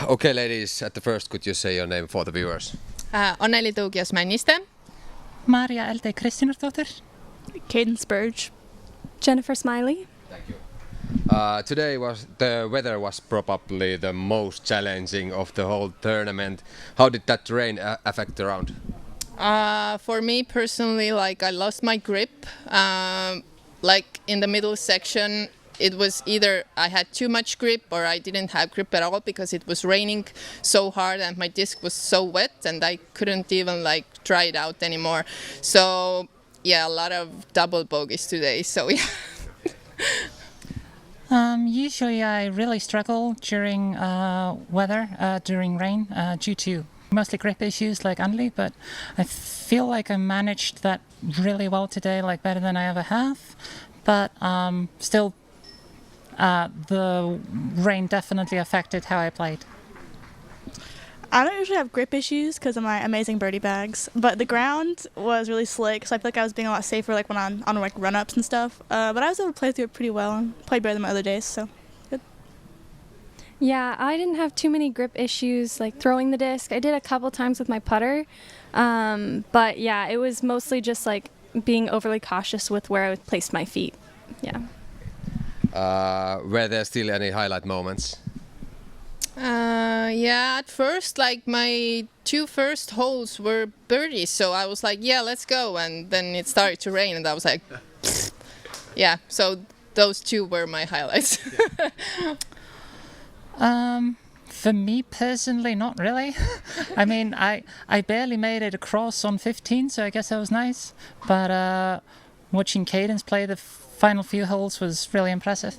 Okay, ladies, at the first, could you say your name for the viewers? Anneli Tõugjas-Männiste. Maria Elde Kristínardóttir. Cadence Burge. Jennifer Smiley. Thank you. Today the weather was probably the most challenging of the whole tournament. How did that rain affect the round? For me personally, I lost my grip. In the middle section, it was either I had too much grip or I didn't have grip at all because it was raining so hard and my disc was so wet and I couldn't even try it out anymore. So yeah, a lot of double bogeys today. So yeah. Usually I really struggle during during rain due to mostly grip issues like Anneli, but I feel like I managed that really well today, better than I ever have. But still, the rain definitely affected how I played. I don't usually have grip issues because of my amazing birdie bags, but the ground was really slick, so I feel like I was being a lot safer when on run-ups and stuff. But I was able to play through it pretty well and played better than my other days, so good. Yeah, I didn't have too many grip issues throwing the disc. I did a couple times with my putter, but yeah, it was mostly just being overly cautious with where I would place my feet. Yeah. Were there still any highlight moments? Yeah, at first, my two first holes were birdies, so I was yeah, let's go, and then it started to rain, and I was yeah, so those two were my highlights. For me personally, not really. I mean, I barely made it across on 15, so I guess that was nice, but watching Cadence play the final few holes was really impressive.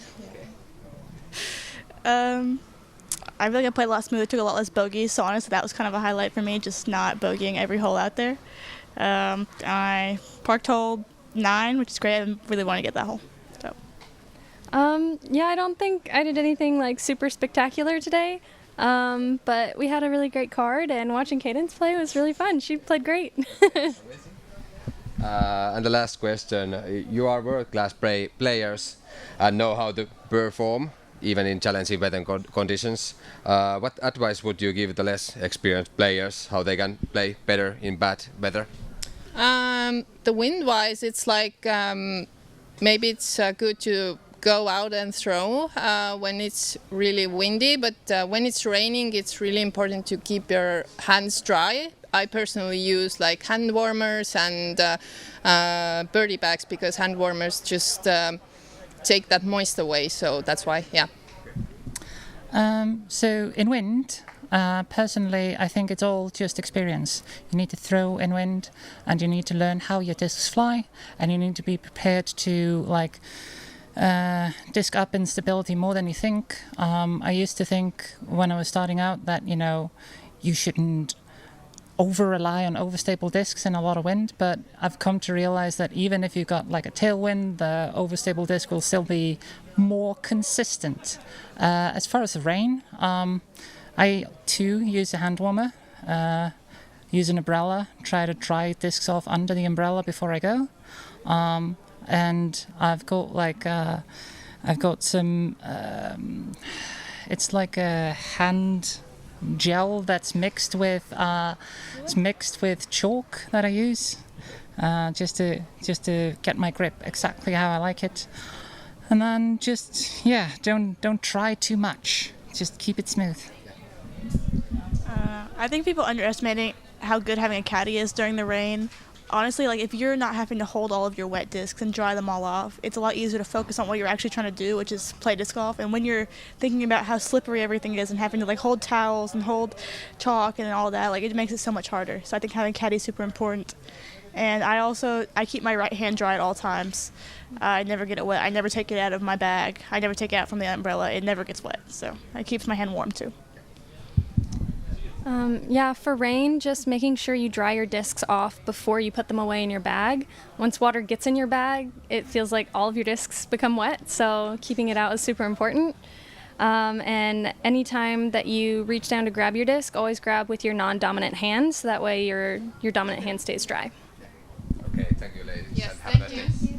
I feel like I played a lot smoother, took a lot less bogeys, so honestly that was kind of a highlight for me, just not bogeying every hole out there. I parked hole 9, which is great. I really want to get that hole. So. Yeah, I don't think I did anything super spectacular today, but we had a really great card, and watching Cadence play was really fun. She played great. And the last question, you are world-class players and know how to perform even in challenging weather conditions. What advice would you give the less experienced players, how they can play better in bad weather? The wind-wise, it's maybe it's good to go out and throw when it's really windy, but when it's raining, it's really important to keep your hands dry. I personally use hand warmers and birdie bags because hand warmers just take that moist away, so that's why, yeah. So in wind, personally, I think it's all just experience. You need to throw in wind, and you need to learn how your discs fly, and you need to be prepared to disc up instability more than you think. I used to think when I was starting out that you shouldn't over-rely on overstable discs in a lot of wind, but I've come to realize that even if you've got a tailwind, the overstable disc will still be more consistent. As far as the rain, I too use a hand warmer, use an umbrella, try to dry discs off under the umbrella before I go, and I've got some it's like a hand gel that's mixed with chalk that I use just to get my grip exactly how I like it, and then don't try too much, just keep it smooth. I think people underestimate how good having a caddy is during the rain. Honestly, if you're not having to hold all of your wet discs and dry them all off, it's a lot easier to focus on what you're actually trying to do, which is play disc golf. And when you're thinking about how slippery everything is and having to hold towels and hold chalk and all that, it makes it so much harder. So I think having a caddy is super important. And I keep my right hand dry at all times. I never get it wet. I never take it out of my bag. I never take it out from the umbrella. It never gets wet. So it keeps my hand warm too. Yeah, for rain, just making sure you dry your discs off before you put them away in your bag. Once water gets in your bag, it feels like all of your discs become wet, so keeping it out is super important. And anytime that you reach down to grab your disc, always grab with your non-dominant hand, so that way your dominant hand stays dry. Okay, thank you, ladies. Yes, thank you.